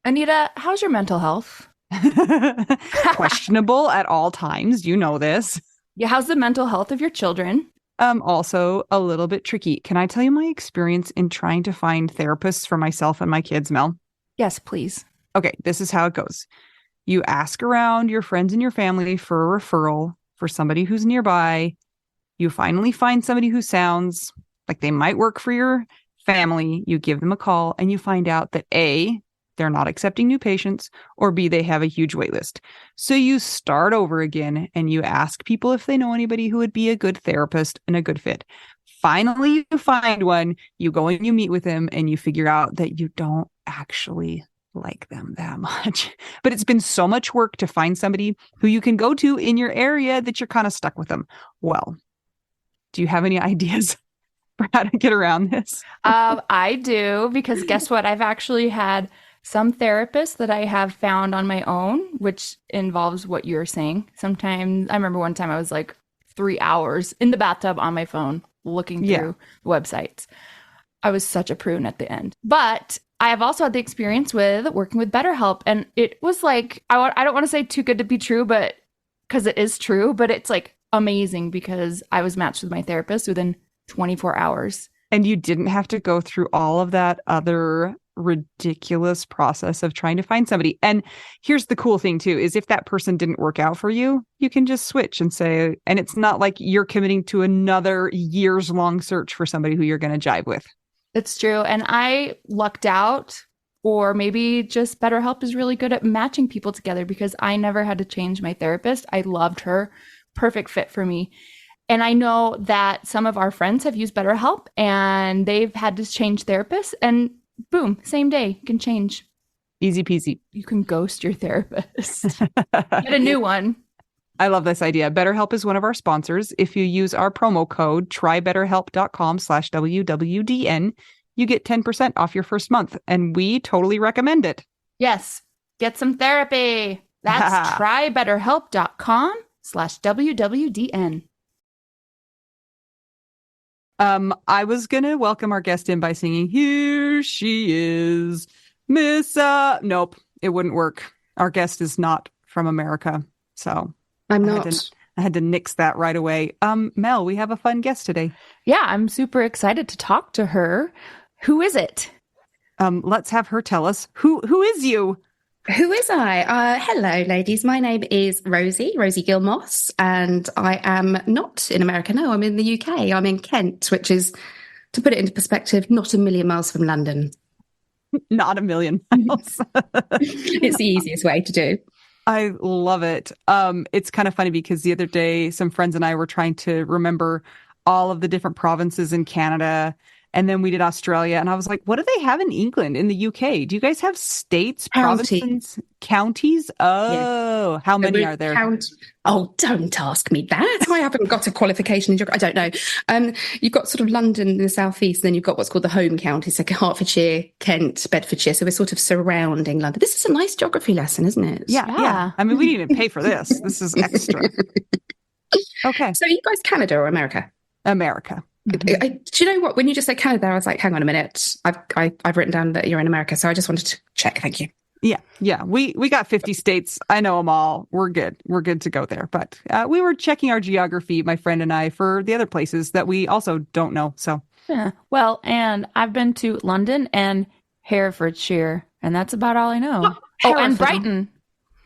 Anita, how's your mental health? Questionable at all times. You know this. Yeah, how's the mental health of your children? Also a little bit tricky. Can I tell you my experience in trying to find therapists for myself and my kids, Mel? Yes, please. Okay, this is how it goes. You ask around your friends and your family for a referral for somebody who's nearby. You finally find somebody who sounds like they might work for your family. You give them a call and you find out that A, they're not accepting new patients, or B, they have a huge wait list. So you start over again and you ask people if they know anybody who would be a good therapist and a good fit. Finally, you find one, you go and you meet with them and you figure out that you don't actually like them that much. But it's been so much work to find somebody who you can go to in your area that you're kind of stuck with them. Well, do you have any ideas for how to get around this? I do, because guess what? I've actually had some therapists that I have found on my own, which involves what you're saying. Sometimes I remember one time I was like 3 hours in the bathtub on my phone looking through websites. I was such a prune at the end. But I have also had the experience with working with BetterHelp. And it was like, I don't want to say too good to be true, but because it is true, but it's like amazing because I was matched with my therapist within 24 hours. And you didn't have to go through all of that other ridiculous process of trying to find somebody. And here's the cool thing too, is if that person didn't work out for you, you can just switch and say, and it's not like you're committing to another years long search for somebody who you're going to jive with. It's true. And I lucked out, or maybe just BetterHelp is really good at matching people together because I never had to change my therapist. I loved her. Perfect fit for me. And I know that some of our friends have used BetterHelp and they've had to change therapists, and boom, same day, you can change. Easy peasy. You can ghost your therapist. Get a new one. I love this idea. BetterHelp is one of our sponsors. If you use our promo code trybetterhelp.com/WWDN, you get 10% off your first month. And we totally recommend it. Yes. Get some therapy. That's trybetterhelp.com/WWDN. I was going to welcome our guest in by singing, "Here she is, Miss," nope, it wouldn't work. Our guest is not from America. So I'm not. I had to nix that right away. Mel, we have a fun guest today. Yeah, I'm super excited to talk to her. Who is it? Let's have her tell us. Who is you? Who is I? Hello, ladies. My name is Rosie Gill-Moss, and I am not in America. No, I'm in the UK. I'm in Kent, which is, to put it into perspective, not a million miles from London. Not a million miles. It's the easiest way to do. I love it. It's kind of funny because the other day, some friends and I were trying to remember all of the different provinces in Canada. And then we did Australia. And I was like, what do they have in England, in the UK? Do you guys have states, provinces, counties? Oh, yeah. How many are there? Oh, don't ask me that. I haven't got a qualification in geography. I don't know. You've got sort of London in the southeast, and then you've got what's called the home counties, like Hertfordshire, Kent, Bedfordshire. So we're sort of surrounding London. This is a nice geography lesson, isn't it? Yeah. I mean, we didn't even pay for this. This is extra. Okay. So you guys Canada or America? America. Mm-hmm. Do you know what? When you just said Canada, I was like, hang on a minute. I've written down that you're in America, so I just wanted to check. Thank you. Yeah. We got 50 states. I know them all. We're good. We're good to go there. But we were checking our geography, my friend and I, for the other places that we also don't know. So yeah. Well, and I've been to London and Herefordshire, and that's about all I know. And Brighton.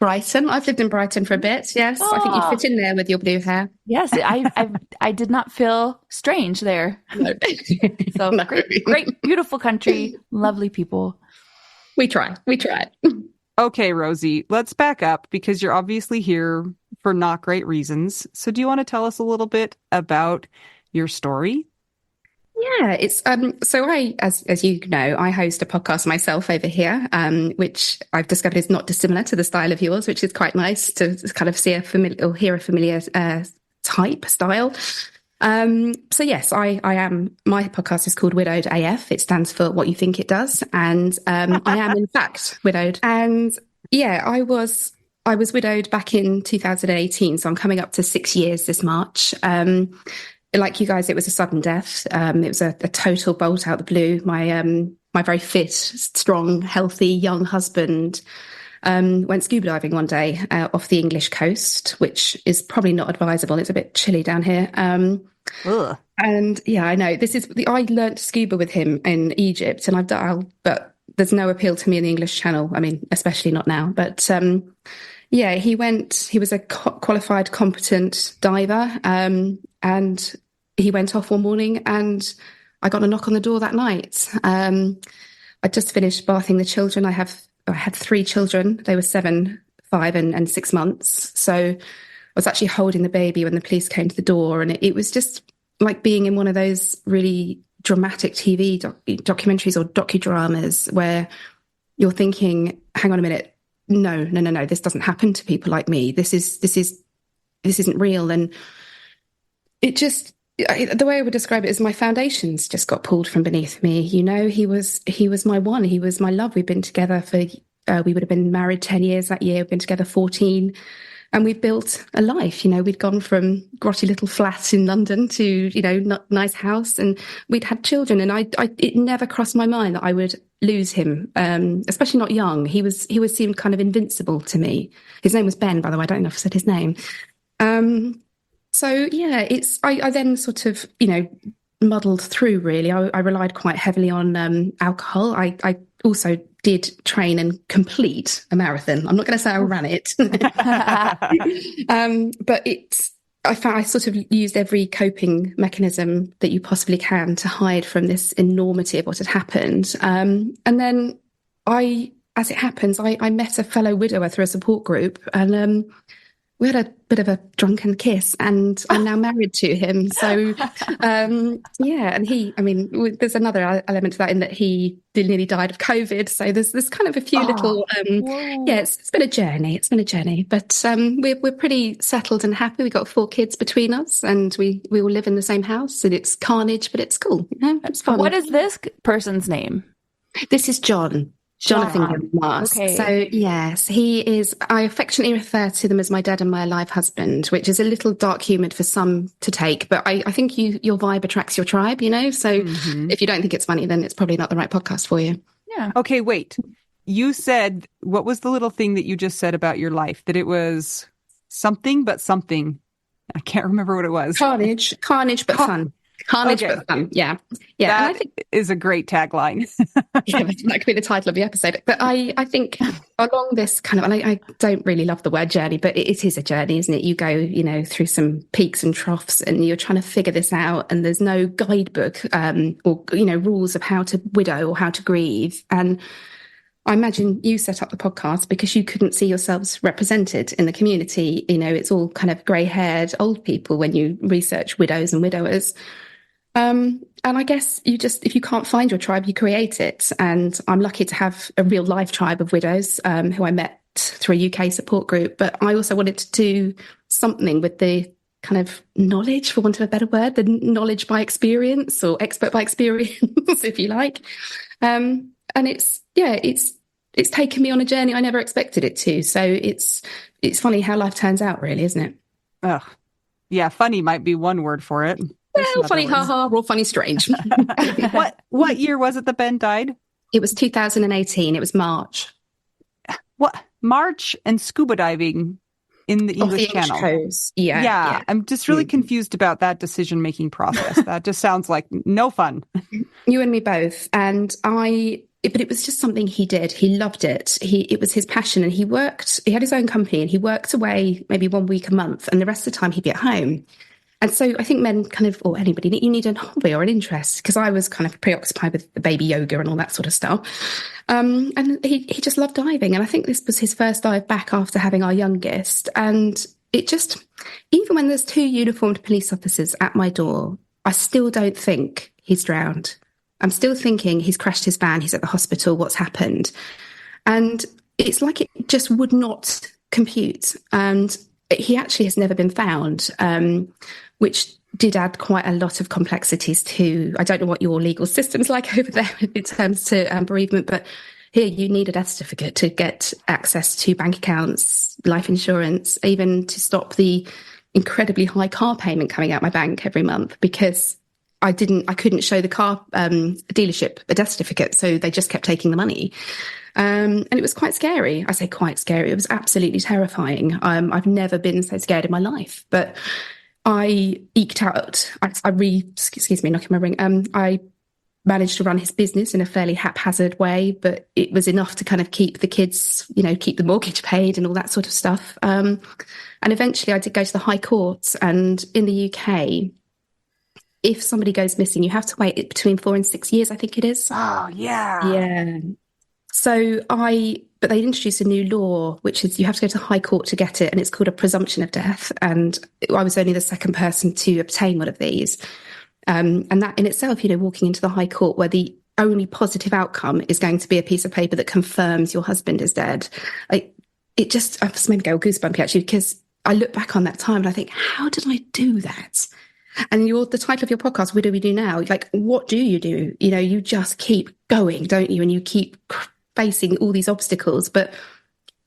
Brighton. I've lived in Brighton for a bit. Yes, I think you fit in there with your blue hair. Yes, I did not feel strange there. No. So No. great, beautiful country, lovely people. We try. Okay, Rosie, let's back up because you're obviously here for not great reasons. So do you want to tell us a little bit about your story? Yeah, it's so as you know, I host a podcast myself over here, which I've discovered is not dissimilar to the style of yours, which is quite nice to kind of see a familiar or hear a familiar type style. So yes, I am. My podcast is called Widowed AF. It stands for what you think it does, and I am in fact widowed. And yeah, I was widowed back in 2018, so I'm coming up to 6 years this March. Like you guys, it was a sudden death. It was a total bolt out the blue. My my very fit, strong, healthy young husband went scuba diving one day off the English coast, which is probably not advisable. It's a bit chilly down here. Ugh. And yeah, I know I learnt scuba with him in Egypt, and but there's no appeal to me in the English Channel. I mean, especially not now. But yeah, he was a qualified, competent diver, and he went off one morning, and I got a knock on the door that night. I just finished bathing the children. I had 3 children. They were 7, 5, and 6 months. So I was actually holding the baby when the police came to the door, and it was just like being in one of those really dramatic TV documentaries or docudramas where you're thinking, hang on a minute, no, this doesn't happen to people like me. This isn't real. And it just, the way I would describe it is my foundations just got pulled from beneath me. You know, he was my one, he was my love. We've been together we would have been married 10 years that year. We've been together 14. And we've built a life. You know, we'd gone from grotty little flat in London to, you know, nice house, and we'd had children. And it never crossed my mind that I would lose him, especially not young. He seemed kind of invincible to me. His name was Ben, by the way. I don't know if I said his name. So yeah, I then sort of, you know, muddled through really. I relied quite heavily on alcohol. I also did train and complete a marathon. I'm not going to say I ran it, but I found I sort of used every coping mechanism that you possibly can to hide from this enormity of what had happened. And then as it happens, I met a fellow widower through a support group, and we had a bit of a drunken kiss, and I'm now married to him. So, yeah, and there's another element to that in that he nearly died of COVID. So there's kind of a few little, yeah, it's been a journey. It's been a journey, but we're pretty settled and happy. We've got 4 kids between us, and we all live in the same house, and it's carnage, but it's cool. You know, it's fun. What is this person's name? This is John. Jonathan Gill-Moss. Okay. So yes, he is. I affectionately refer to them as my dead and my alive husband, which is a little dark humoured for some to take. But I think your vibe attracts your tribe, you know. So if you don't think it's funny, then it's probably not the right podcast for you. Yeah. Okay, wait. You said, what was the little thing that you just said about your life? That it was something, but something. I can't remember what it was. Carnage, but fun. Carnage, but fun. Yeah. Yeah. That and I think is a great tagline. yeah, that could be the title of the episode. But I think along this kind of, and I don't really love the word journey, but it is a journey, isn't it? You go, you know, through some peaks and troughs, and you're trying to figure this out, and there's no guidebook or, you know, rules of how to widow or how to grieve. And I imagine you set up the podcast because you couldn't see yourselves represented in the community. You know, it's all kind of grey-haired old people when you research widows and widowers. And I guess if you can't find your tribe, you create it. And I'm lucky to have a real life tribe of widows who I met through a UK support group. But I also wanted to do something with the kind of knowledge, for want of a better word, the knowledge by experience or expert by experience, if you like. And it's taken me on a journey I never expected it to. So it's funny how life turns out, really, isn't it? Oh, yeah. Funny might be one word for it. Well, funny, haha, or funny, strange. What year was it that Ben died? It was 2018. It was March. What? March and scuba diving in the English Channel. Coast. Yeah. I'm just really confused about that decision-making process. That just sounds like no fun. You and me both. But it was just something he did. He loved it. It was his passion, and he had his own company, and he worked away maybe 1 week a month, and the rest of the time he'd be at home. And so I think men or anybody, you need a hobby or an interest, because I was kind of preoccupied with the baby yoga and all that sort of stuff. And he just loved diving. And I think this was his first dive back after having our youngest. And it just, even when there's 2 uniformed police officers at my door, I still don't think he's drowned. I'm still thinking he's crashed his van, he's at the hospital, what's happened? And it's like it just would not compute. And he actually has never been found, which did add quite a lot of complexities to, I don't know what your legal system's like over there in terms to bereavement, but here you need a death certificate to get access to bank accounts, life insurance, even to stop the incredibly high car payment coming out my bank every month, because I couldn't show the car dealership a death certificate, so they just kept taking the money. And it was quite scary. I say quite scary. It was absolutely terrifying. I've never been so scared in my life, but I eked out. Excuse me, knocking my ring. I managed to run his business in a fairly haphazard way, but it was enough to kind of keep the kids, keep the mortgage paid and all that sort of stuff. And eventually I did go to the High Court, and in the UK, if somebody goes missing, you have to wait between 4 and 6 years, I think it is. Oh, yeah. Yeah. But they introduced a new law, which is you have to go to the High Court to get it, and it's called a presumption of death. And I was only the second person to obtain one of these. And that in itself, walking into the High Court where the only positive outcome is going to be a piece of paper that confirms your husband is dead. It just made me go goosebumpy, actually, because I look back on that time and I think, how did I do that? And the title of your podcast, What Do We Do Now? Like, what do? You just keep going, don't you? And you keep facing all these obstacles, but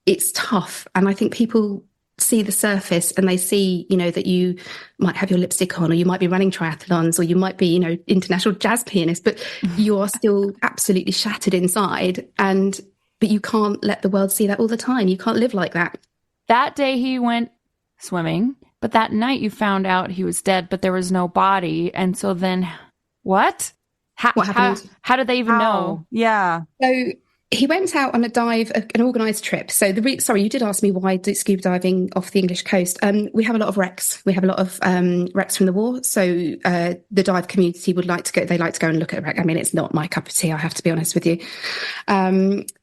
it's tough. And I think people see the surface and they see, that you might have your lipstick on, or you might be running triathlons, or you might be, international jazz pianist, but you are still absolutely shattered inside. But you can't let the world see that all the time. You can't live like that. That day he went swimming, but that night you found out he was dead, but there was no body. And so then what? What happened? How did they even know? Yeah. So he went out on a dive, an organised trip. So sorry, you did ask me why scuba diving off the English coast. We have a lot of wrecks. We have a lot of wrecks from the war. So the dive community would like to go. They like to go and look at a wreck. I mean, it's not my cup of tea, I have to be honest with you.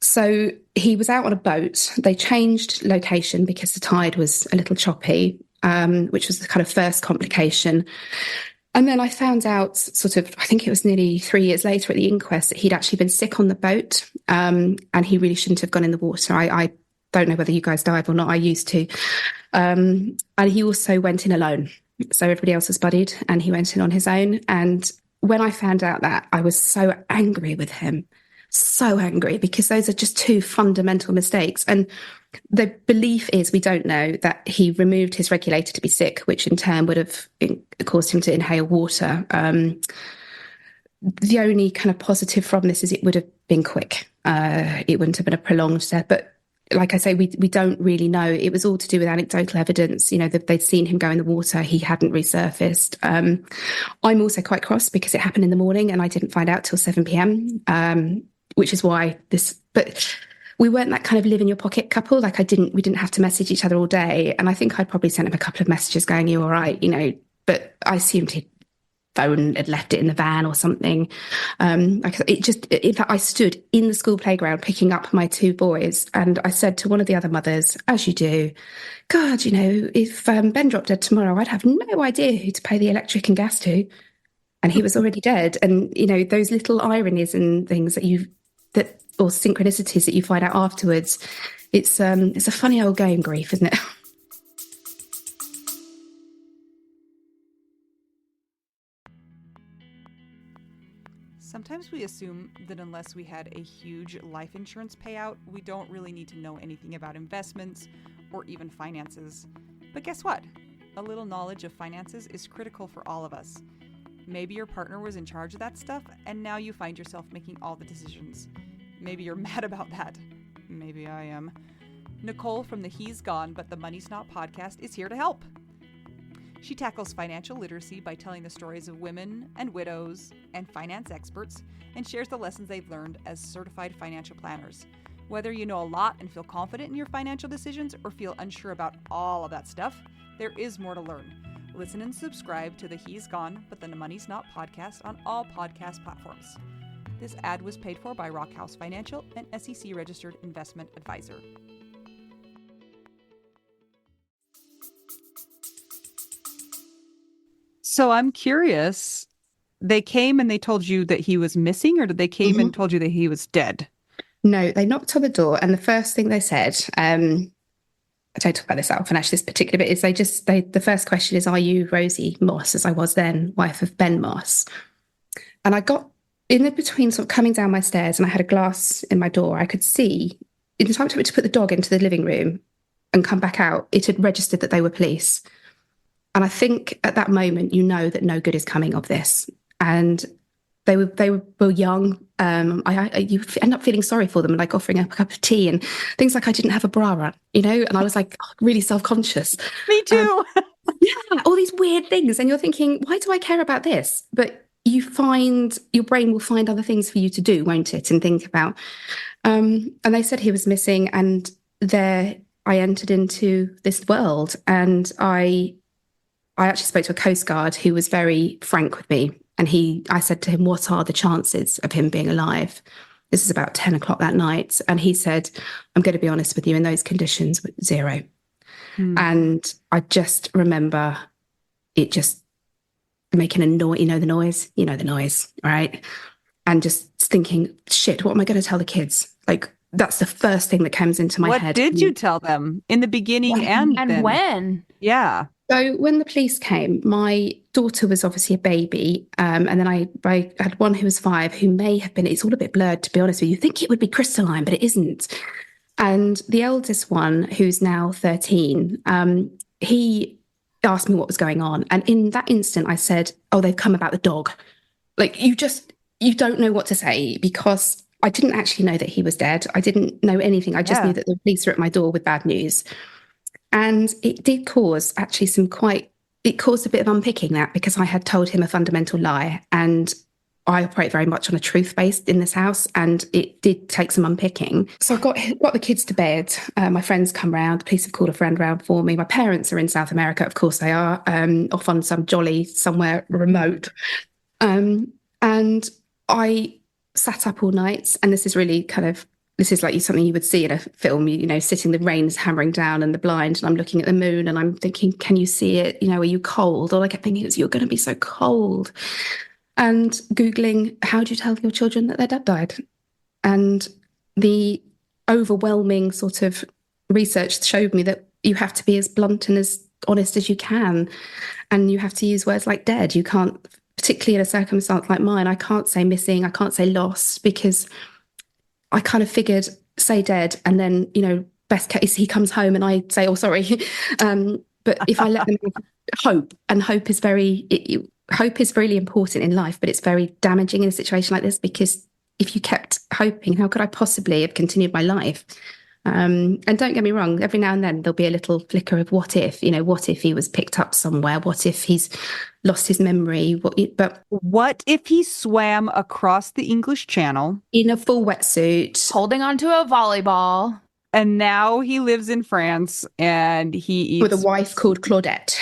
So he was out on a boat. They changed location because the tide was a little choppy, which was the kind of first complication. And then I found out I think it was nearly 3 years later at the inquest, that he'd actually been sick on the boat, and he really shouldn't have gone in the water. I don't know whether you guys dive or not. I used to. And he also went in alone. So everybody else was buddied and he went in on his own. And when I found out that, I was so angry with him. So angry, because those are just two fundamental mistakes. And the belief is, we don't know, that he removed his regulator to be sick, which in turn would have caused him to inhale water. The only kind of positive from this is it would have been quick. It wouldn't have been a prolonged death. But like I say, we don't really know. It was all to do with anecdotal evidence. They'd seen him go in the water. He hadn't resurfaced. I'm also quite cross because it happened in the morning and I didn't find out till 7 p.m, which is why but we weren't that kind of live in your pocket couple. Like we didn't have to message each other all day. And I think I'd probably sent him a couple of messages going, "You all right?" But I assumed he'd phone had left it in the van or something. In fact, I stood in the school playground picking up my two boys, and I said to one of the other mothers, as you do, "God, if Ben dropped dead tomorrow, I'd have no idea who to pay the electric and gas to." And he was already dead. And, those little ironies and things or synchronicities that you find out afterwards, it's a funny old game, grief, isn't it? Sometimes we assume that unless we had a huge life insurance payout, we don't really need to know anything about investments or even finances. But guess what? A little knowledge of finances is critical for all of us. Maybe your partner was in charge of that stuff, and now you find yourself making all the decisions. Maybe you're mad about that. Maybe I am. Nicole from the He's Gone But the Money's Not podcast is here to help. She tackles financial literacy by telling the stories of women and widows and finance experts, and shares the lessons they've learned as certified financial planners. Whether you know a lot and feel confident in your financial decisions or feel unsure about all of that stuff, there is more to learn. Listen and subscribe to the He's Gone But the Money's Not podcast on all podcast platforms. This ad was paid for by Rockhouse Financial, an SEC registered investment advisor. So I'm curious, they came and they told you that he was missing, or did they came and told you that he was dead? No, they knocked on the door, and the first thing they said, I don't talk about this out, and actually this particular bit, is the first question is, "Are you Rosie Moss," as I was then, wife of Ben Moss? And I got in the between, sort of coming down my stairs, and I had a glass in my door. I could see, in the time it took me to put the dog into the living room and come back out, it had registered that they were police. And I think at that moment, that no good is coming of this. and they were young. You end up feeling sorry for them, like offering up a cup of tea and things like I didn't have a bra on, and I was like really self-conscious. Me too. Yeah, all these weird things, and you're thinking, why do I care about this? But your brain will find other things for you to do, won't it? And think about. And they said he was missing, and there I entered into this world, and I actually spoke to a Coast Guard who was very frank with me. And I said to him, what are the chances of him being alive? This is about 10 o'clock that night. And he said, I'm going to be honest with you, in those conditions, 0. And I just remember it just making a noise, the noise, right? And just thinking, shit, what am I going to tell the kids? Like, that's the first thing that comes into my head. What did you tell them in the beginning and then? When? Yeah. So when the police came, my daughter was obviously a baby. And then I had one who was 5 who may have been, it's all a bit blurred, to be honest with you. You think it would be crystalline, but it isn't. And the eldest one, who's now 13, he asked me what was going on. And in that instant, I said, oh, they've come about the dog. Like, you don't know what to say, because I didn't actually know that he was dead. I didn't know anything. I just knew that the police were at my door with bad news. And it did cause actually it caused a bit of unpicking that, because I had told him a fundamental lie, and I operate very much on a truth based in this house, and it did take some unpicking. So I got the kids to bed. My friends come round. The police have called a friend round for me. My parents are in South America. Of course they are, off on some jolly somewhere remote. And I sat up all night, and this is really this is like something you would see in a film, sitting, the rain's hammering down and the blind, and I'm looking at the moon and I'm thinking, can you see it? Are you cold? All I kept thinking is, you're going to be so cold. And Googling, how do you tell your children that their dad died? And the overwhelming sort of research showed me that you have to be as blunt and as honest as you can. And you have to use words like dead. You can't, particularly in a circumstance like mine, I can't say missing, I can't say lost, because I kind of figured, say dead, and then, best case, he comes home and I say, oh, sorry. But if I let them have hope, and hope is really important in life, but it's very damaging in a situation like this, because if you kept hoping, how could I possibly have continued my life? And don't get me wrong, every now and then there'll be a little flicker of what if, what if he was picked up somewhere? What if he's lost his memory? But what if he swam across the English Channel in a full wetsuit, holding onto a volleyball, and now he lives in France and he eats with a wife called Claudette?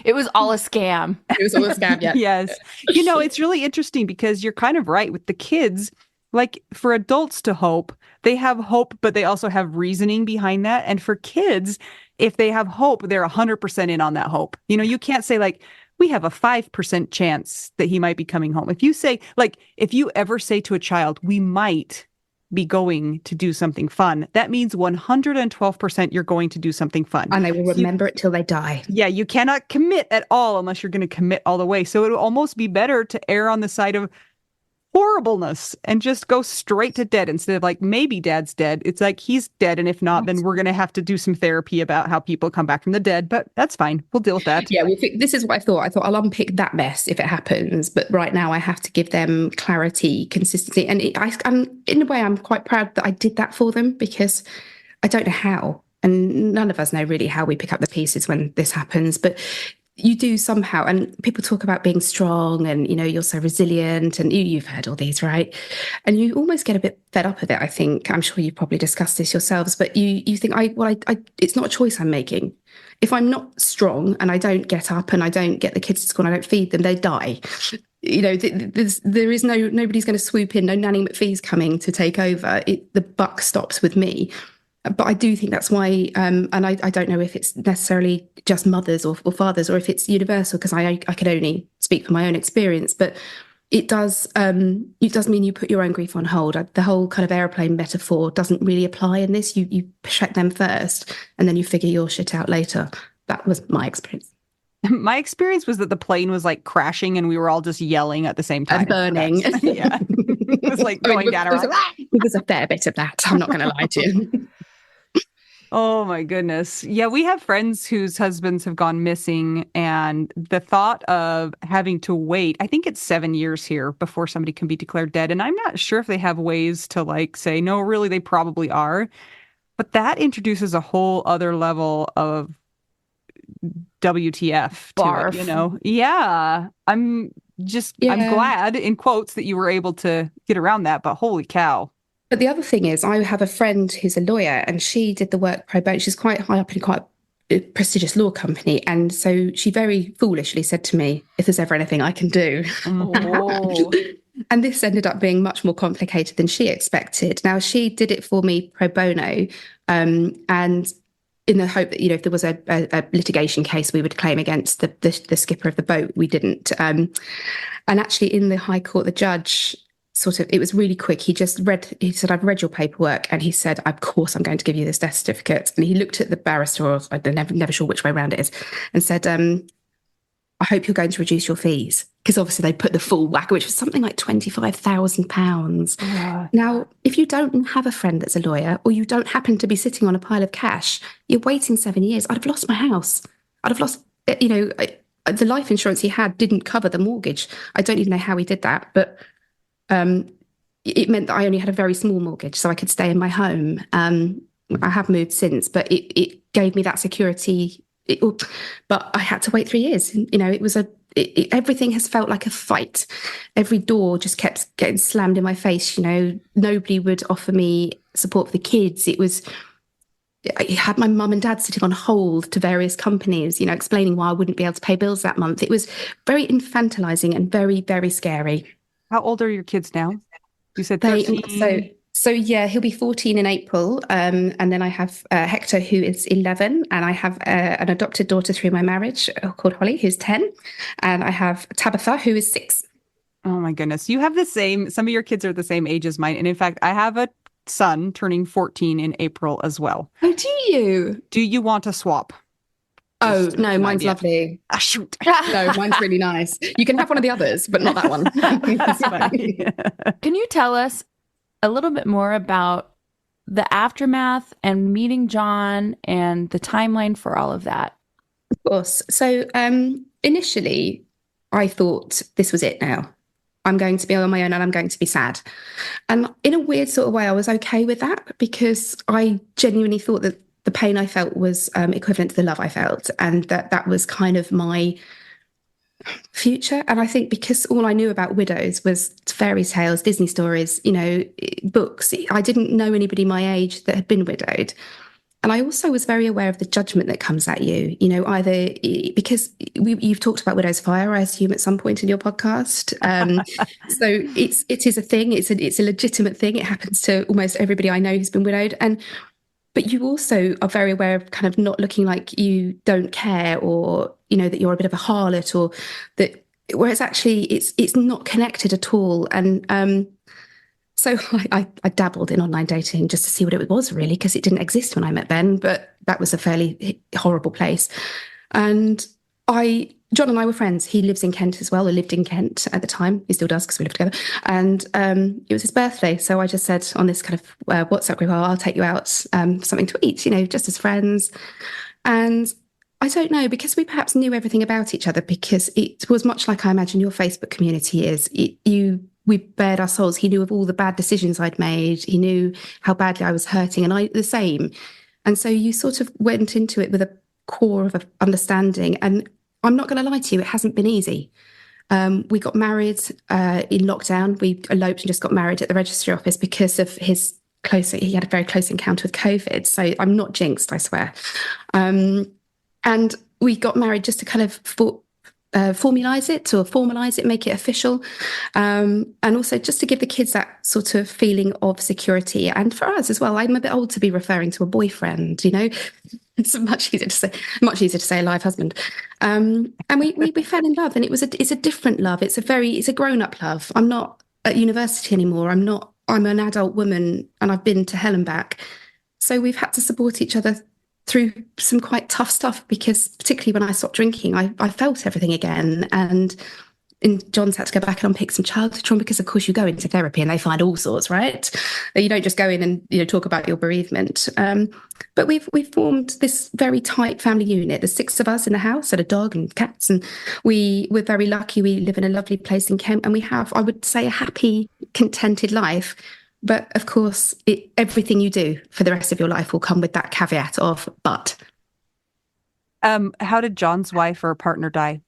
It was all a scam. It was all a scam, yeah. Yes. It's really interesting, because you're kind of right with the kids. Like, for adults to hope, they have hope, but they also have reasoning behind that. And for kids, if they have hope, they're 100% in on that hope. You can't say, like, we have a 5% chance that he might be coming home. If you say, like, if you ever say to a child, we might be going to do something fun, that means 112% you're going to do something fun. And they will remember it till they die. Yeah, you cannot commit at all unless you're going to commit all the way. So it would almost be better to err on the side of horribleness and just go straight to dead, instead of like, maybe dad's dead. It's like, he's dead, and if not, then we're going to have to do some therapy about how people come back from the dead, but that's fine. We'll deal with that. Yeah, this is what I thought. I'll unpick that mess if it happens, but right now I have to give them clarity, consistency, and in a way, I'm quite proud that I did that for them, because I don't know how, and none of us know really how we pick up the pieces when this happens, but you do somehow. And people talk about being strong and, you're so resilient, and you've heard all these, right? And you almost get a bit fed up of it, I think. I'm sure you've probably discussed this yourselves, but you think, it's not a choice I'm making. If I'm not strong and I don't get up and I don't get the kids to school and I don't feed them, they die. There is nobody's going to swoop in, no Nanny McPhee's coming to take over. The buck stops with me. But I do think that's why, and I don't know if it's necessarily just mothers or fathers, or if it's universal, because I can only speak from my own experience, but it does mean you put your own grief on hold. The whole kind of airplane metaphor doesn't really apply in this. You check them first, and then you figure your shit out later. That was my experience. My experience was that the plane was like crashing, and we were all just yelling at the same time. And burning. Yeah. It was like going down around. It was a fair bit of that. I'm not going to lie to you. Oh my goodness. Yeah, we have friends whose husbands have gone missing, and the thought of having to wait, I think it's 7 years here before somebody can be declared dead. And I'm not sure if they have ways to like say, no, really, they probably are. But that introduces a whole other level of WTF to it, you Barf. know? Yeah. I'm Yeah. glad in quotes that you were able to get around that, but holy cow. But the other thing is, I have a friend who's a lawyer and she did the work pro bono. She's quite high up in quite a prestigious law company. And so she very foolishly said to me, if there's ever anything I can do. Oh, And this ended up being much more complicated than she expected. Now, she did it for me pro bono. And in the hope that, if there was a litigation case we would claim against the skipper of the boat, we didn't. And actually, in the High Court, the judge it was really quick. He said, I've read your paperwork. And he said, of course, I'm going to give you this death certificate. And he looked at the barrister, or I'm never sure which way around it is, and said, I hope you're going to reduce your fees. Because obviously they put the full whack, which was something like £25,000. yeah. Now, if you don't have a friend that's a lawyer, or you don't happen to be sitting on a pile of cash, you're waiting 7 years. I'd have lost my house. I'd have lost, the life insurance he had didn't cover the mortgage. I don't even know how he did that, but it meant that I only had a very small mortgage, so I could stay in my home. I have moved since, but it gave me that security. But I had to wait 3 years. It was everything has felt like a fight. Every door just kept getting slammed in my face. Nobody would offer me support for the kids. I had my mum and dad sitting on hold to various companies, explaining why I wouldn't be able to pay bills that month. It was very infantilizing and very, very scary. How old are your kids now? You said They 13. so yeah, he'll be 14 in April, and then I have Hector, who is 11, and I have an adopted daughter through my marriage called Holly, who's 10, and I have Tabitha, who is 6. Oh my goodness. You have some of your kids are the same age as mine. And in fact, I have a son turning 14 in April as well. Oh, do you? Do you want to swap? Oh, Just no, an mine's idea. lovely. Ah, shoot. No, mine's really nice. You can have one of the others, but not that one. That's funny. Can you tell us a little bit more about the aftermath and meeting John and the timeline for all of that? Of course. So initially, I thought this was it now. I'm going to be on my own and I'm going to be sad. And in a weird sort of way, I was okay with that because I genuinely thought that the pain I felt was equivalent to the love I felt, and that was kind of my future. And I think because all I knew about widows was fairy tales, Disney stories, books, I didn't know anybody my age that had been widowed. And I also was very aware of the judgment that comes at you, either because you've talked about widow's fire, I assume, at some point in your podcast. So it is a thing. It's a legitimate thing. It happens to almost everybody I know who's been widowed. But you also are very aware of kind of not looking like you don't care, or that you're a bit of a harlot, or that, whereas actually it's not connected at all. And so I dabbled in online dating just to see what it was, really, because it didn't exist when I met Ben, but that was a fairly horrible place. And John and I were friends. He lives in Kent as well, or lived in Kent at the time. He still does because we live together. And it was his birthday. So I just said on this kind of WhatsApp group, I'll take you out something to eat, just as friends. And I don't know, because we perhaps knew everything about each other, because it was much like I imagine your Facebook community is. We bared our souls. He knew of all the bad decisions I'd made. He knew how badly I was hurting, and I the same. And so you sort of went into it with a core of understanding. And I'm not going to lie to you, it hasn't been easy. We got married in lockdown. We eloped and just got married at the registry office because of he had a very close encounter with COVID. So I'm not jinxed, I swear. And we got married just to kind of formalize it, make it official. And also just to give the kids that sort of feeling of security. And for us as well, I'm a bit old to be referring to a boyfriend, It's much easier to say a live husband. And we fell in love, and it's a different love. It's a grown-up love. I'm not at university anymore. I'm an adult woman, and I've been to hell and back. So we've had to support each other through some quite tough stuff, because particularly when I stopped drinking, I felt everything again. And and John's had to go back and unpick some childhood trauma because, of course, you go into therapy and they find all sorts, right? You don't just go in and talk about your bereavement. But we've formed this very tight family unit. There's 6 of us in the house, and a dog and cats, and we're very lucky. We live in a lovely place in Kent, and we have, I would say, a happy, contented life. But of course, everything you do for the rest of your life will come with that caveat of but. How did John's wife or partner die?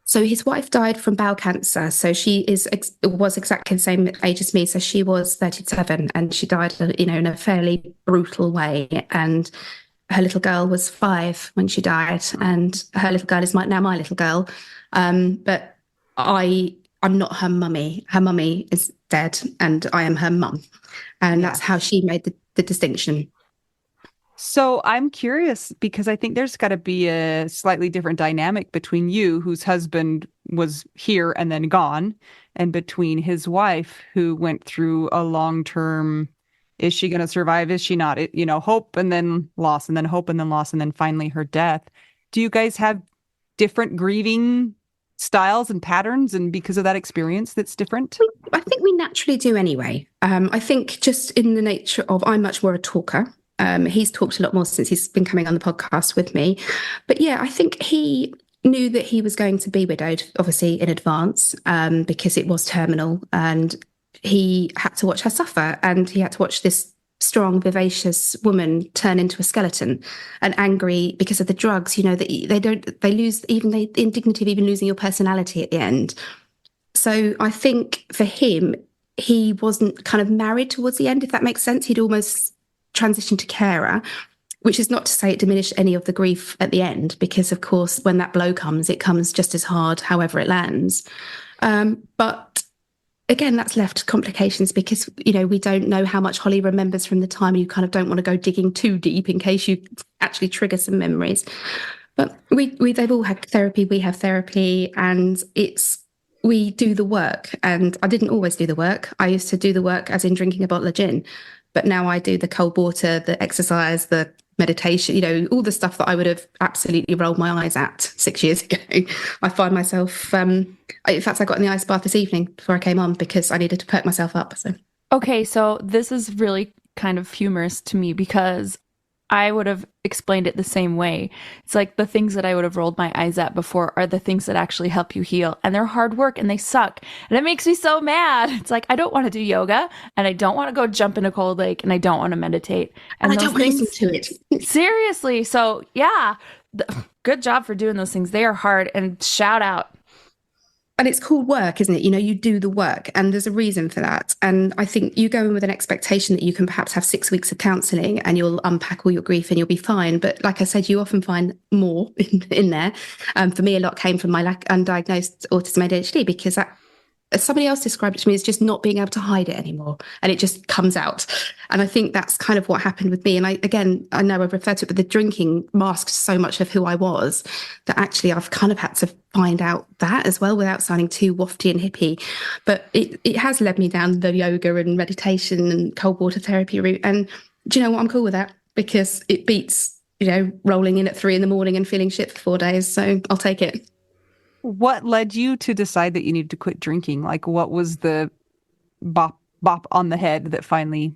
So his wife died from bowel cancer. So she was exactly the same age as me. So she was 37, and she died, in a fairly brutal way. And her little girl was 5 when she died, and her little girl is now my little girl. But I'm not her mummy. Her mummy is dead, and I am her mum, and that's how she made the distinction. So I'm curious, because I think there's got to be a slightly different dynamic between you, whose husband was here and then gone, and between his wife, who went through a long-term, is she going to survive? Is she not? Hope and then loss, and then hope and then loss, and then finally her death. Do you guys have different grieving styles and patterns, and because of that experience that's different? I think we naturally do anyway. I think just in the nature of, I'm much more a talker. He's talked a lot more since he's been coming on the podcast with me. But yeah, I think he knew that he was going to be widowed, obviously, in advance, because it was terminal, and he had to watch her suffer, and he had to watch this strong, vivacious woman turn into a skeleton, and angry because of the drugs. They lose even the indignity of even losing your personality at the end. So I think for him, he wasn't kind of married towards the end, if that makes sense. He'd almost transitioned to carer, which is not to say it diminished any of the grief at the end, because of course when that blow comes, it comes just as hard however it lands. But again, that's left complications, because we don't know how much Holly remembers from the time. You kind of don't want to go digging too deep in case you actually trigger some memories. But they've all had therapy, we have therapy, and we do the work. And I didn't always do the work. I used to do the work as in drinking a bottle of gin. But now I do the cold water, the exercise, the meditation, all the stuff that I would have absolutely rolled my eyes at 6 years ago. I find myself, in fact, I got in the ice bath this evening before I came on because I needed to perk myself up. So. Okay, so this is really kind of humorous to me, because I would have explained it the same way. It's like the things that I would have rolled my eyes at before are the things that actually help you heal. And they're hard work and they suck. And it makes me so mad. It's like, I don't want to do yoga, and I don't want to go jump in a cold lake, and I don't want to meditate. And I don't want to listen to it. Seriously. So yeah, good job for doing those things. They are hard, and shout out. And it's called work, isn't it? You do the work, and there's a reason for that. And I think you go in with an expectation that you can perhaps have 6 weeks of counselling and you'll unpack all your grief and you'll be fine. But like I said, you often find more in there. For me, a lot came from my undiagnosed autism ADHD, because that, as somebody else described it to me, is just not being able to hide it anymore, and it just comes out. And I think that's kind of what happened with me. And I know I've referred to it, but the drinking masked so much of who I was that actually I've kind of had to find out that as well, without sounding too wafty and hippie. But it has led me down the yoga and meditation and cold water therapy route. And do you know what? I'm cool with that, because it beats, rolling in at 3 a.m. and feeling shit for 4 days. So I'll take it. What led you to decide that you needed to quit drinking? Like, what was the bop on the head that finally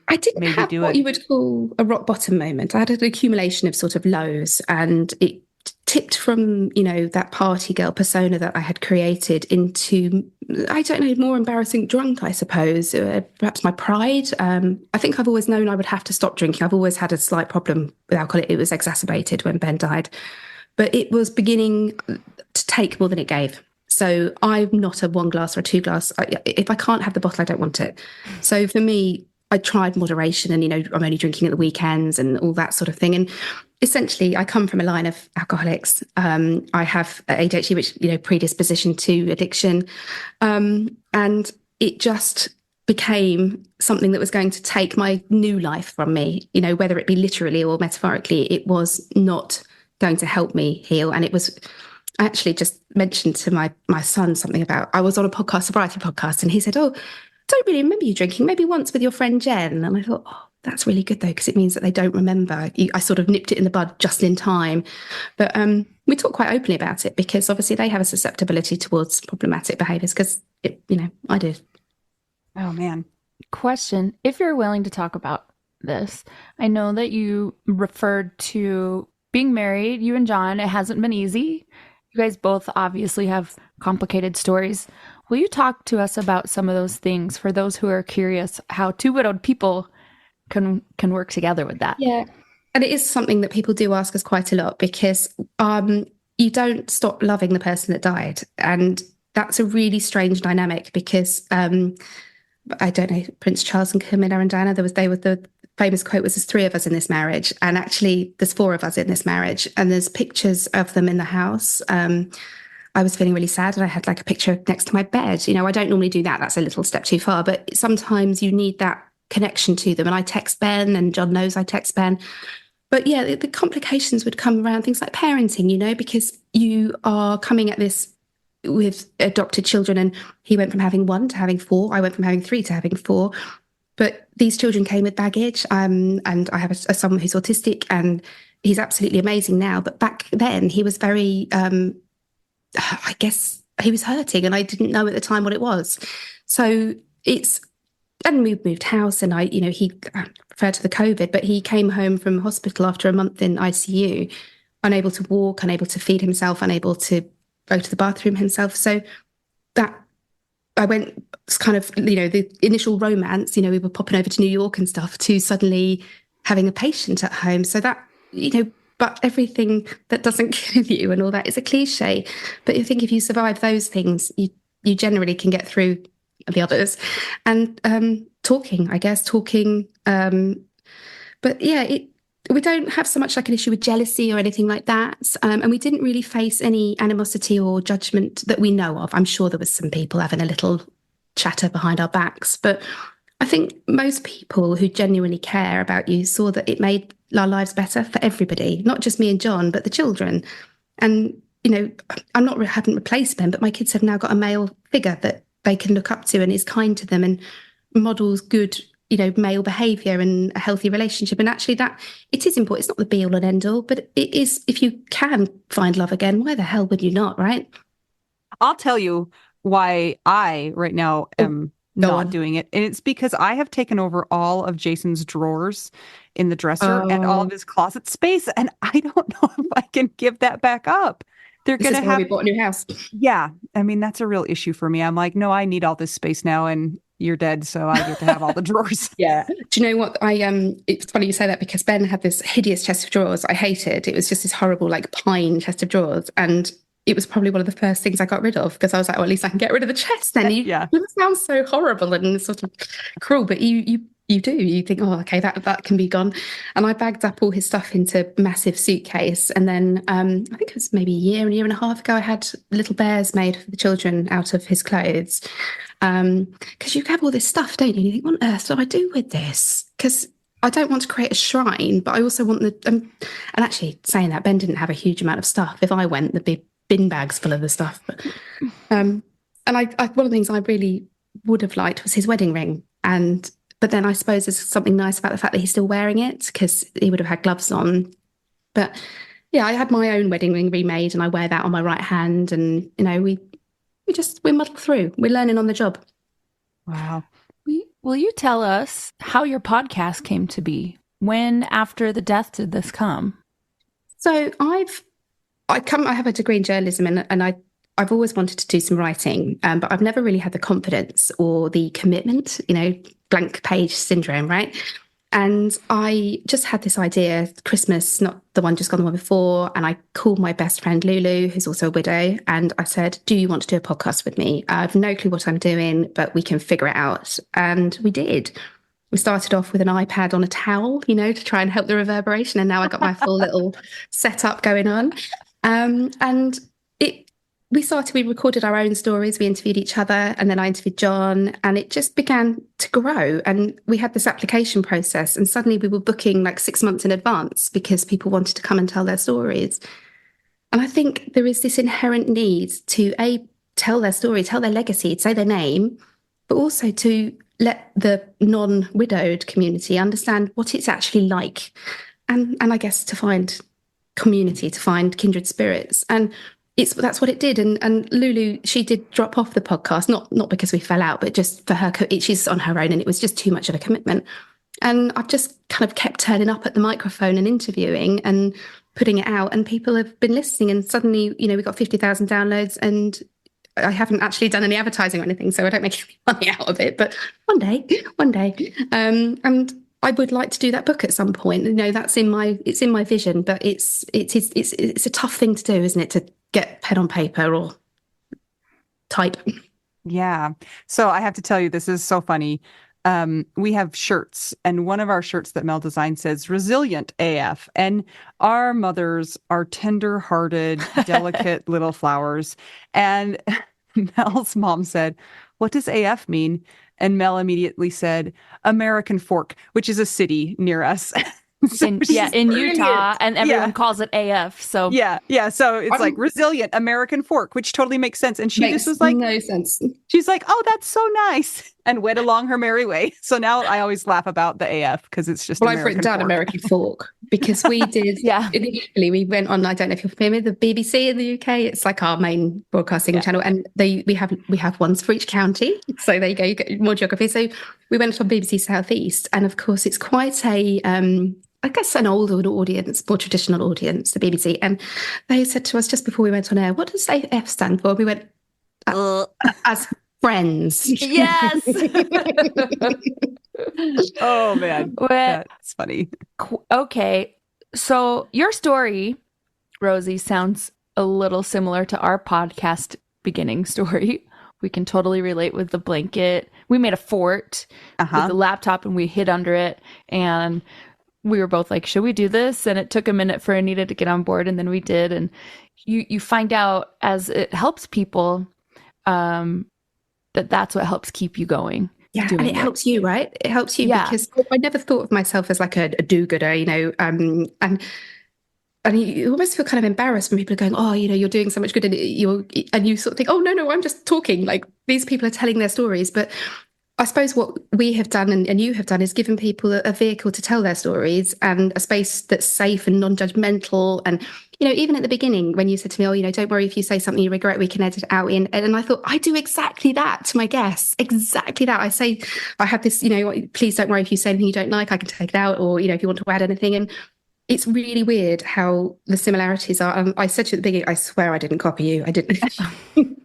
I didn't made have you do what it? you would call a rock bottom moment. I had an accumulation of sort of lows, and it tipped from, that party girl persona that I had created into, I don't know, more embarrassing drunk, I suppose. Perhaps my pride. I think I've always known I would have to stop drinking. I've always had a slight problem with alcohol. It was exacerbated when Ben died. But it was beginning to take more than it gave. So I'm not a 1 glass or a 2 glass. If I can't have the bottle, I don't want it. So for me, I tried moderation, and, I'm only drinking at the weekends and all that sort of thing. And essentially, I come from a line of alcoholics. I have ADHD, which, predisposition to addiction. And it just became something that was going to take my new life from me, whether it be literally or metaphorically. It was not going to help me heal. And I actually just mentioned to my son something about, I was on a sobriety podcast, and he said, "Oh, don't really remember you drinking, maybe once with your friend Jen." And I thought, oh, that's really good though, because it means that they don't remember. I sort of nipped it in the bud just in time. But we talk quite openly about it because obviously they have a susceptibility towards problematic behaviours because, I do. Oh, man. Question, if you're willing to talk about this, I know that you referred to being married, you and John. It hasn't been easy. You guys both obviously have complicated stories. Will you talk to us about some of those things for those who are curious how two widowed people can work together with that? Yeah. And it is something that people do ask us quite a lot because you don't stop loving the person that died. And that's a really strange dynamic because I don't know, Prince Charles and Camilla and Diana, the famous quote was, there's three of us in this marriage. And actually there's four of us in this marriage. And there's pictures of them in the house. I was feeling really sad and I had like a picture next to my bed. I don't normally do that. That's a little step too far, but sometimes you need that connection to them. And I text Ben and John knows I text Ben. But yeah, the complications would come around things like parenting, because you are coming at this with adopted children and he went from having one to having four. I went from having three to having four. But these children came with baggage. And I have a son who's autistic and he's absolutely amazing now. But back then he was very, I guess he was hurting and I didn't know at the time what it was. So and we moved house and he referred to the COVID, but he came home from hospital after a month in ICU, unable to walk, unable to feed himself, unable to go to the bathroom himself. So that I went kind of, the initial romance, we were popping over to New York and stuff to suddenly having a patient at home. So that, but everything that doesn't kill you and all that is a cliche. But I think if you survive those things, you generally can get through the others. And talking. But yeah, we don't have so much like an issue with jealousy or anything like that. And we didn't really face any animosity or judgment that we know of. I'm sure there was some people having a little chatter behind our backs, but I think most people who genuinely care about you saw that it made our lives better for everybody, not just me and John, but the children. And, haven't replaced them, but my kids have now got a male figure that they can look up to and is kind to them and models good, male behaviour and a healthy relationship. And actually that it is important. It's not the be all and end all, but it is, if you can find love again, why the hell would you not, right? I'll tell you why I right now am not doing it. And it's because I have taken over all of Jason's drawers in the dresser and all of his closet space. And I don't know if I can give that back up. They're going to have. We bought a new house. Yeah. I mean, that's a real issue for me. I'm like, no, I need all this space now. And you're dead. So I get to have all the drawers. Yeah. Do you know what? It's funny you say that because Ben had this hideous chest of drawers I hated. It was just this horrible, like pine chest of drawers. And it was probably one of the first things I got rid of because I was like, well, at least I can get rid of the chest then. Yeah. It sounds so horrible and sort of cruel, but you do. You think, oh, okay, that can be gone. And I bagged up all his stuff into a massive suitcase. And then I think it was maybe a year and a half ago, I had little bears made for the children out of his clothes. Because you have all this stuff, don't you? And you think, what on earth do I do with this? Because I don't want to create a shrine, but I also want and actually saying that, Ben didn't have a huge amount of stuff. If I went, there'd be bin bags full of the stuff. But, and I one of the things I really would have liked was his wedding ring. But then I suppose there's something nice about the fact that he's still wearing it because he would have had gloves on. But yeah, I had my own wedding ring remade and I wear that on my right hand. And, we muddle through. We're learning on the job. Wow. Will you tell us how your podcast came to be? When after the death did this come? So I have a degree in journalism and I've always wanted to do some writing, but I've never really had the confidence or the commitment, blank page syndrome, right? And I just had this idea, Christmas, not the one just gone, the one before. And I called my best friend Lulu, who's also a widow. And I said, do you want to do a podcast with me? I have no clue what I'm doing, but we can figure it out. And we did. We started off with an iPad on a towel, to try and help the reverberation. And now I got my full little setup going on. We recorded our own stories. We interviewed each other and then I interviewed John and it just began to grow. And we had this application process and suddenly we were booking like 6 months in advance because people wanted to come and tell their stories. And I think there is this inherent need to tell their story, tell their legacy, say their name, but also to let the non-widowed community understand what it's actually like, and I guess to find community, to find kindred spirits. And that's what it did. And Lulu, she did drop off the podcast, not because we fell out, but just for her, she's on her own, and it was just too much of a commitment. And I've just kind of kept turning up at the microphone and interviewing and putting it out, and people have been listening. And suddenly, we got 50,000 downloads, and I haven't actually done any advertising or anything, so I don't make any money out of it. But one day. And I would like to do that book at some point. It's in my vision, but it's a tough thing to do, isn't it? To get pen on paper or type. Yeah. So I have to tell you, this is so funny. We have shirts, and one of our shirts that Mel designed says "Resilient AF," and our mothers are tender-hearted, delicate little flowers. And Mel's mom said, "What does AF mean?" And Mel immediately said, "American Fork," which is a city near us. In Utah, and everyone calls it AF. So yeah. So it's like resilient American Fork, which totally makes sense. And she makes just was like, no sense. She's like, "Oh, that's so nice," and went along her merry way. So now I always laugh about the AF because it's just. Well, I've written down American Fork because we did. Initially, we went on. I don't know if you're familiar with the BBC in the UK. It's like our main broadcasting channel, and we have ones for each county. So there you go. You get more geography. So we went on BBC South East, and of course, it's quite a I guess an older audience, more traditional audience, the BBC. And they said to us just before we went on air, "What does AF stand for?" We went, as friends. Yes. Oh, man. That's funny. Okay. So your story, Rosie, sounds a little similar to our podcast beginning story. We can totally relate with the blanket. We made a fort with the laptop, and we hid under it, and we were both like, should we do this? And it took a minute for Anita to get on board, and then we did. And you find out as it helps people that's what helps keep you going. Yeah, and it helps you, right? It helps you because I never thought of myself as like a do-gooder, and you almost feel kind of embarrassed when people are going, "Oh, you're doing so much good," and you sort of think, "Oh, no, I'm just talking." Like, these people are telling their stories, but I suppose what we have done and you have done is given people a vehicle to tell their stories, and a space that's safe and non-judgmental. And, even at the beginning when you said to me, "Don't worry if you say something you regret, we can edit it out in." And I thought, I do exactly that to my guests. Exactly that. I say, I have this, "Please don't worry if you say anything you don't like, I can take it out." Or, if you want to add anything. And it's really weird how the similarities are. I said to you at the beginning, I swear I didn't copy you. I didn't.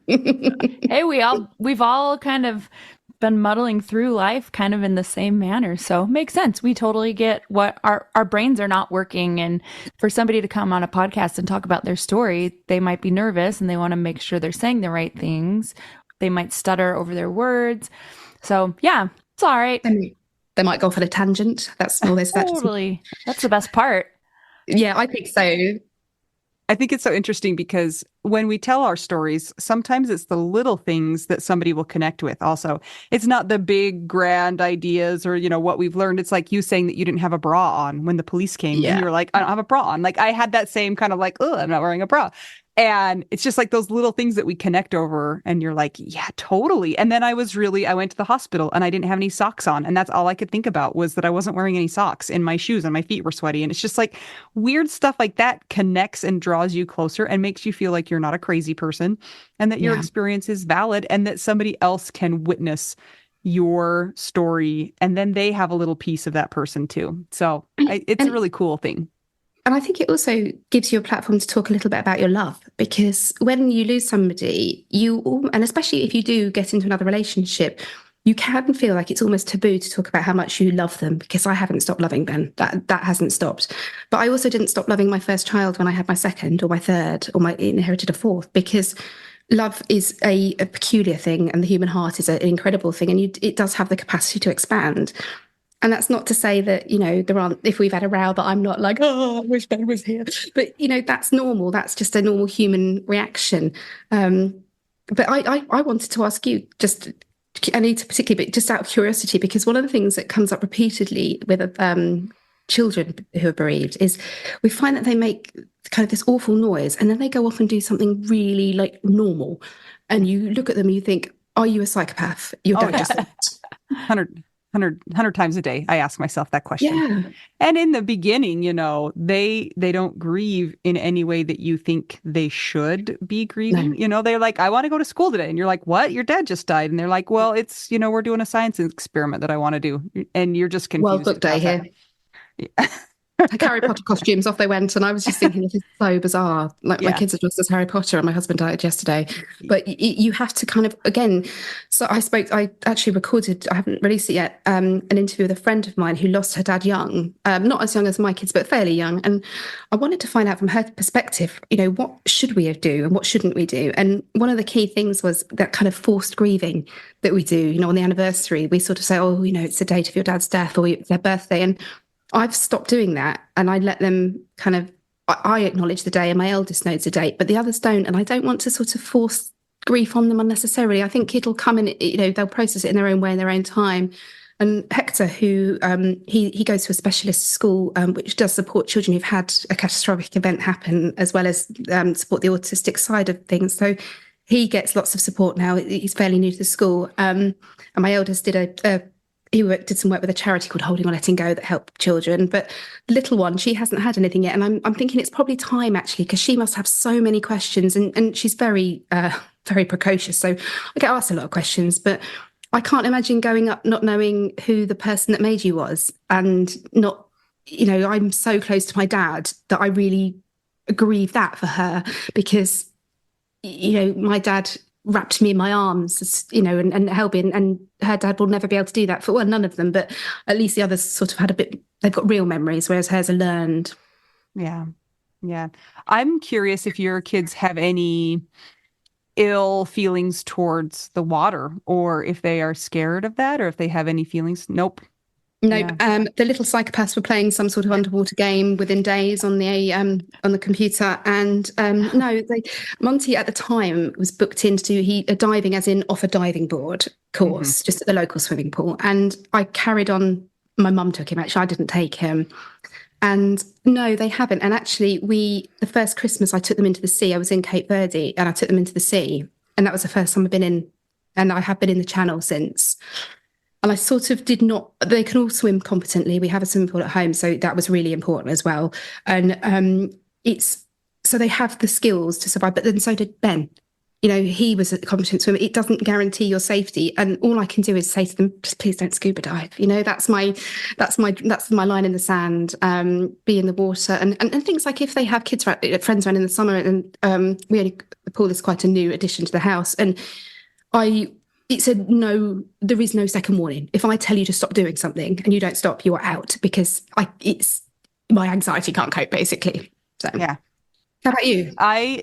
Hey, we've all kind of been muddling through life kind of in the same manner. So it makes sense. We totally get what our brains are not working. And for somebody to come on a podcast and talk about their story, they might be nervous and they want to make sure they're saying the right things. They might stutter over their words. So yeah, it's all right. They might go off on a tangent. That's always totally. That's the best part. Yeah, I think so. I think it's so interesting because when we tell our stories, sometimes it's the little things that somebody will connect with. Also, it's not the big grand ideas or, what we've learned. It's like you saying that you didn't have a bra on when the police came and you were like, "I don't have a bra on." Like, I had that same kind of like, "Oh, I'm not wearing a bra." And it's just like those little things that we connect over, and you're like, "Yeah, totally." And then I went to the hospital and I didn't have any socks on. And that's all I could think about was that I wasn't wearing any socks in my shoes and my feet were sweaty. And it's just like weird stuff like that connects and draws you closer and makes you feel like you're not a crazy person and that your experience is valid and that somebody else can witness your story. And then they have a little piece of that person too. So it's a really cool thing. And I think it also gives you a platform to talk a little bit about your love, because when you lose somebody, and especially if you do get into another relationship, you can feel like it's almost taboo to talk about how much you love them, because I haven't stopped loving Ben. That hasn't stopped. But I also didn't stop loving my first child when I had my second or my third or my inherited a fourth, because love is a peculiar thing and the human heart is an incredible thing, and it does have the capacity to expand. And that's not to say that, there aren't, if we've had a row, that I'm not like, "Oh, I wish Ben was here." But, that's normal. That's just a normal human reaction. But I wanted to ask you, just, Anita particularly, but just out of curiosity, because one of the things that comes up repeatedly with children who are bereaved is we find that they make kind of this awful noise and then they go off and do something really like normal. And you look at them and you think, "Are you a psychopath? You're just." 100 times a day, I ask myself that question. Yeah. And in the beginning, they don't grieve in any way that you think they should be grieving. No. They're like, I want to go to school today. And you're like, what? Your dad just died. And they're like, well, it's, we're doing a science experiment that I want to do. And you're just World confused Book Day about that. here. Harry Potter costumes, off they went, and I was just thinking, this is so bizarre. Like my Yeah. kids are dressed as Harry Potter, and my husband died yesterday. But you have to kind of, again. So I actually recorded, I haven't released it yet, an interview with a friend of mine who lost her dad young, not as young as my kids, but fairly young. And I wanted to find out from her perspective, what should we do and what shouldn't we do? And one of the key things was that kind of forced grieving that we do. On the anniversary, we sort of say, oh, it's the date of your dad's death or it's their birthday, and I've stopped doing that, and I let them kind of, I acknowledge the day, and my eldest knows the date, but the others don't. And I don't want to sort of force grief on them unnecessarily. I think it'll come in, they'll process it in their own way, in their own time. And Hector, who he goes to a specialist school, which does support children who've had a catastrophic event happen, as well as support the autistic side of things. So he gets lots of support now. He's fairly new to the school. And my eldest did he did some work with a charity called Holding or Letting Go that helped children. But the little one, she hasn't had anything yet. And I'm thinking it's probably time, actually, because she must have so many questions. And she's very, very precocious. So I get asked a lot of questions. But I can't imagine going up not knowing who the person that made you was. And not, I'm so close to my dad that I really grieve that for her. Because, my dad wrapped me in my arms, and held me, and her dad will never be able to do that none of them, but at least the others sort of they've got real memories, whereas hers are learned. Yeah. Yeah. I'm curious if your kids have any ill feelings towards the water, or if they are scared of that, or if they have any feelings. Nope. Nope. Yeah. The little psychopaths were playing some sort of underwater game within days on the computer, and no, Monty at the time was booked in to do diving, as in off a diving board course, just at the local swimming pool. And I carried on. My mum took him. Actually, I didn't take him. And no, they haven't. And actually, the first Christmas I took them into the sea. I was in Cape Verde, and I took them into the sea, and that was the first time I've been in, and I have been in the channel since. And I sort of did not, they can all swim competently. We have a swimming pool at home, so that was really important as well. And so they have the skills to survive, but then so did Ben. He was a competent swimmer. It doesn't guarantee your safety. And all I can do is say to them, just please don't scuba dive. That's my line in the sand, be in the water. And things like if they have friends around in the summer, and the pool is quite a new addition to the house. And it said, no, there is no second warning. If I tell you to stop doing something and you don't stop, you are out, because my anxiety can't cope, basically. So yeah. How about you?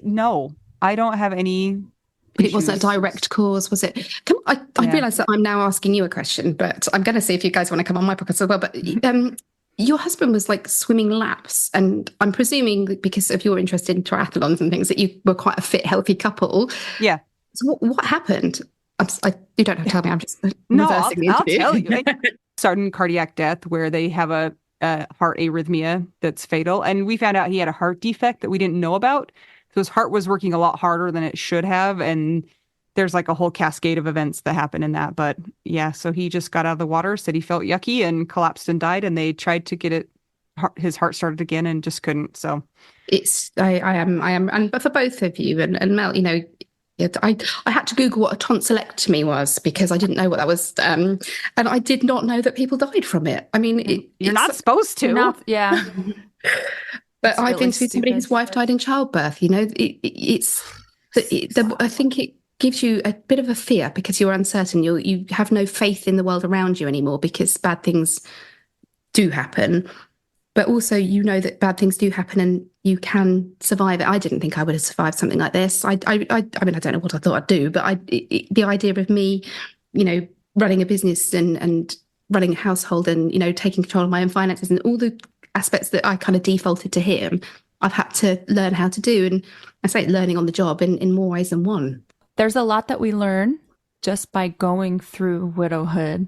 No, I don't have any. But it wasn't a direct cause, was it? I realise that I'm now asking you a question, but I'm going to see if you guys want to come on my podcast as well. But your husband was like swimming laps, and I'm presuming because of your interest in triathlons and things that you were quite a fit, healthy couple. Yeah. So what happened? You don't have to tell me. I'm just reversing the interview. I'll tell you. Sudden cardiac death, where they have a heart arrhythmia that's fatal. And we found out he had a heart defect that we didn't know about. So his heart was working a lot harder than it should have. And there's like a whole cascade of events that happen in that. But yeah, so he just got out of the water, said he felt yucky, and collapsed and died. And they tried to get his heart started again and just couldn't. So I am. And but for both of you and Mel, I had to Google what a tonsillectomy was, because I didn't know what that was. And I did not know that people died from it. I mean, you're not supposed to. Yeah. But I've interviewed somebody whose wife died in childbirth. I think it gives you a bit of a fear, because you're uncertain. You have no faith in the world around you anymore, because bad things do happen. But also, that bad things do happen and you can survive it. I didn't think I would have survived something like this. I mean, I don't know what I thought I'd do, but the idea of me, running a business and running a household and, taking control of my own finances and all the aspects that I kind of defaulted to him, I've had to learn how to do. And I say learning on the job in more ways than one. There's a lot that we learn just by going through widowhood.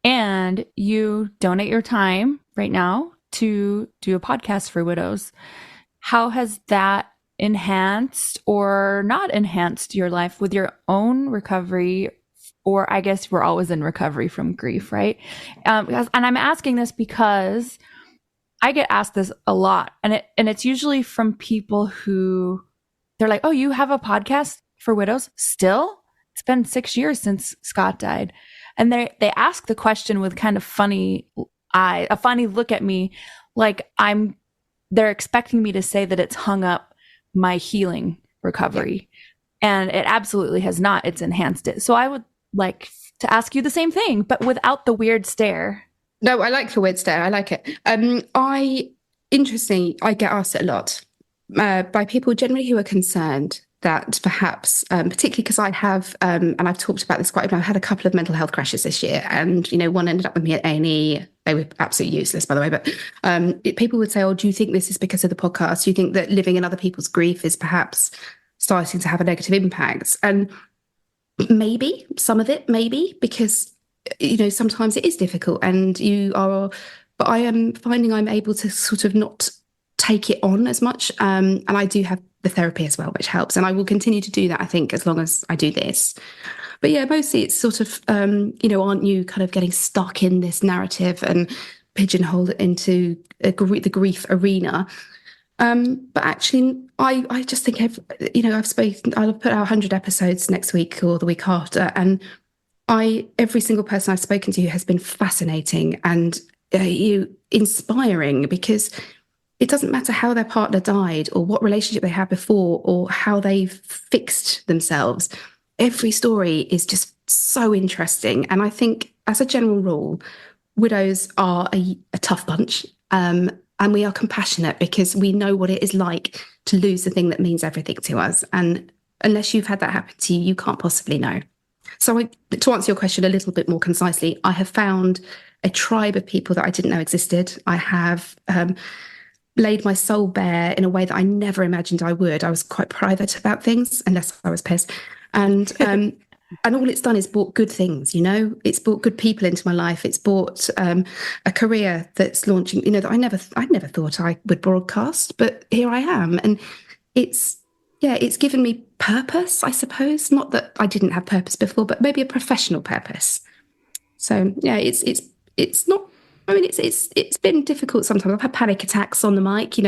And you donate your time right now to do a podcast for widows. How has that enhanced or not enhanced your life with your own recovery or I guess we're always in recovery from grief, right? And I'm asking this because I get asked this a lot, and it's usually from people who they're like, "Oh, you have a podcast for widows still? It's been 6 years since Scott died," and they ask the question with kind of a funny look at me, like they're expecting me to say that it's hung up my healing recovery, and it absolutely has not. It's enhanced it. So I would like to ask you the same thing, but without the weird stare. No, I like the weird stare. I like it. Interestingly, I get asked it a lot by people generally who are concerned that perhaps, particularly because I have, and I've talked about this quite a bit, I've had a couple of mental health crashes this year, and, one ended up with me at A&E. They were absolutely useless, by the way, but people would say, oh, do you think this is because of the podcast? Do you think that living in other people's grief is perhaps starting to have a negative impact? And maybe, some of it, maybe, because sometimes it is difficult but I am finding I'm able to sort of not take it on as much. And I do have the therapy as well, which helps. And I will continue to do that, I think, as long as I do this. But yeah, mostly it's sort of, aren't you kind of getting stuck in this narrative and pigeonholed into the grief arena? But actually, I just think, I'll put out 100 episodes next week or the week after. And every single person I've spoken to has been fascinating and inspiring, because it doesn't matter how their partner died or what relationship they had before or how they've fixed themselves. Every story is just so interesting. And I think, as a general rule, widows are a tough bunch. And we are compassionate because we know what it is like to lose the thing that means everything to us. And unless you've had that happen to you, you can't possibly know. So to answer your question a little bit more concisely, I have found a tribe of people that I didn't know existed. I have laid my soul bare in a way that I never imagined I would. I was quite private about things, unless I was pissed. And all it's done is brought good things, It's brought good people into my life. It's brought a career that's launching, that I never thought I would broadcast, but here I am. And it's given me purpose, I suppose. Not that I didn't have purpose before, but maybe a professional purpose. So yeah, it's not. I mean, it's been difficult sometimes. I've had panic attacks on the mic.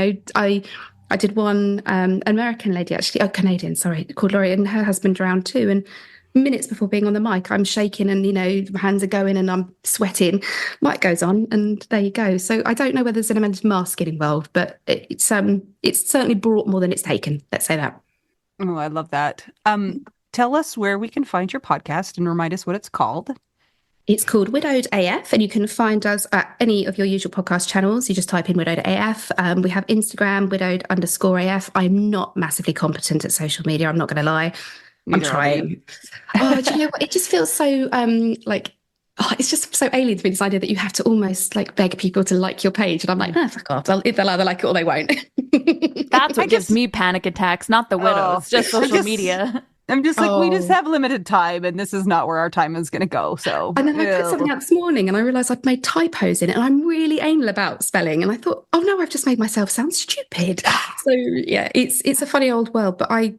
I did one American lady, actually, Canadian, sorry, called Laurie, and her husband drowned too. And minutes before being on the mic, I'm shaking and my hands are going and I'm sweating. Mic goes on, and there you go. So I don't know whether there's an element of masking involved, but it's certainly brought more than it's taken. Let's say that. Oh, I love that. Tell us where we can find your podcast and remind us what it's called. It's called Widowed AF, and you can find us at any of your usual podcast channels. You just type in Widowed AF. We have Instagram, widowed_AF. I'm not massively competent at social media, I'm not going to lie. I'm trying. Oh, do you know what? It just feels so it's just so alien to me, this idea that you have to almost beg people to like your page. And I'm like, fuck off. They'll either like it or they won't. That's what gives me panic attacks, not the widows, just social media. I'm just like, we just have limited time, and this is not where our time is going to go. So, and then I put something out this morning, and I realised I'd made typos in it, and I'm really anal about spelling. And I thought, oh no, I've just made myself sound stupid. So yeah, it's a funny old world. But I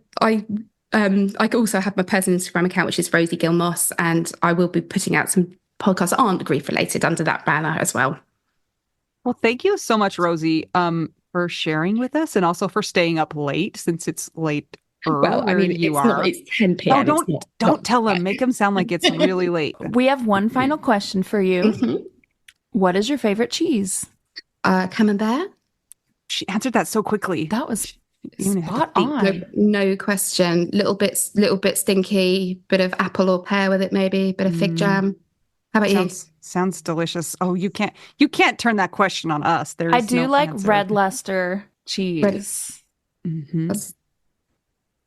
also have my personal Instagram account, which is Rosie Gill-Moss, and I will be putting out some podcasts that aren't grief related under that banner as well. Well, thank you so much, Rosie, for sharing with us, and also for staying up late, since it's late. Well, I mean, it's 10 p.m. Oh, don't tell them. Make them sound like it's really late. We have one final question for you. Mm-hmm. What is your favorite cheese? Camembert. She answered that so quickly. That was spot on. No question. Little bit stinky. Bit of apple or pear with it, maybe. Bit of fig jam. How about you? Sounds delicious. Oh, you can't turn that question on us. I do like red Leicester cheese. Mm-hmm.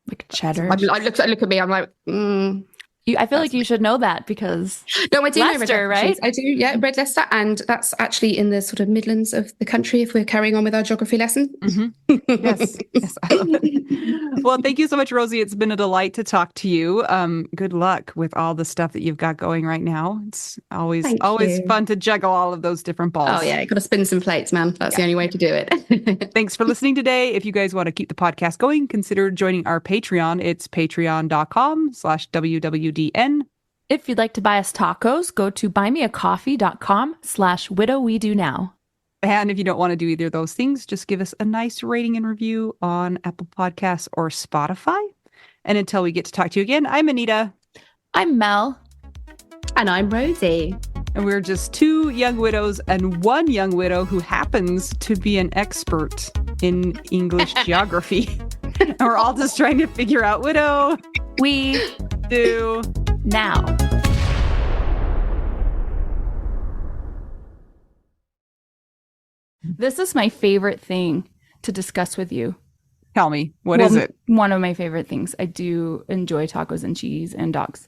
Like cheddar. I look at me. I'm like, I feel like you should know that, because no, I do Leicester, know red Leicester, right? I do, yeah, red Leicester, and that's actually in the sort of Midlands of the country. If we're carrying on with our geography lesson, yes, I love it. Well, thank you so much, Rosie. It's been a delight to talk to you. Good luck with all the stuff that you've got going right now. It's always fun to juggle all of those different balls. Oh yeah, got to spin some plates, man. That's the only way to do it. Thanks for listening today. If you guys want to keep the podcast going, consider joining our Patreon. It's patreon.com/WWDN. If you'd like to buy us tacos, go to buymeacoffee.com/widowwedonoww. And if you don't want to do either of those things, just give us a nice rating and review on Apple Podcasts or Spotify. And until we get to talk to you again, I'm Anita. I'm Mel. And I'm Rosie. And we're just two young widows and one young widow who happens to be an expert in English geography. And we're all just trying to figure out widow. We do now. This is my favorite thing to discuss with you. Tell me, what is it? One of my favorite things. I do enjoy tacos and cheese and dogs.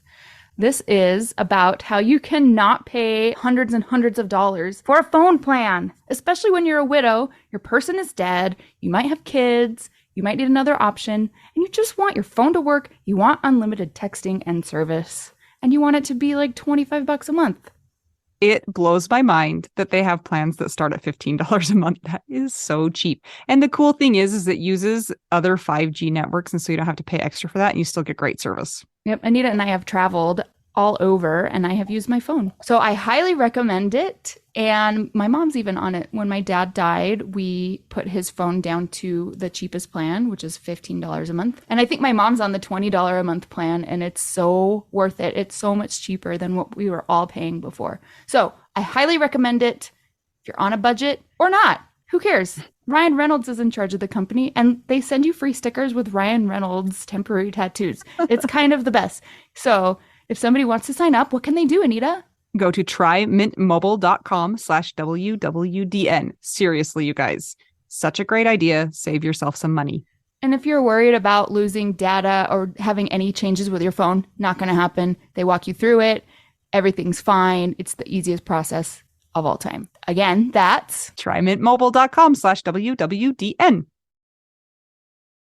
This is about how you cannot pay hundreds and hundreds of dollars for a phone plan, especially when you're a widow, your person is dead, you might have kids, you might need another option, and you just want your phone to work, you want unlimited texting and service, and you want it to be like $25 a month. It blows my mind that they have plans that start at $15 a month. That is so cheap. And the cool thing is it uses other 5G networks, and so you don't have to pay extra for that, and you still get great service. Yep, Anita and I have traveled all over, and I have used my phone. So I highly recommend it, and my mom's even on it. When my dad died, we put his phone down to the cheapest plan, which is $15 a month. And I think my mom's on the $20 a month plan, and it's so worth it. It's so much cheaper than what we were all paying before. So I highly recommend it if you're on a budget or not. Who cares? Ryan Reynolds is in charge of the company, and they send you free stickers with Ryan Reynolds temporary tattoos. It's kind of the best. So if somebody wants to sign up, what can they do, Anita? Go to trymintmobile.com/WWDN. Seriously, you guys. Such a great idea. Save yourself some money. And if you're worried about losing data or having any changes with your phone, not going to happen. They walk you through it. Everything's fine. It's the easiest process of all time. Again, that's trymintmobile.com/WWDN.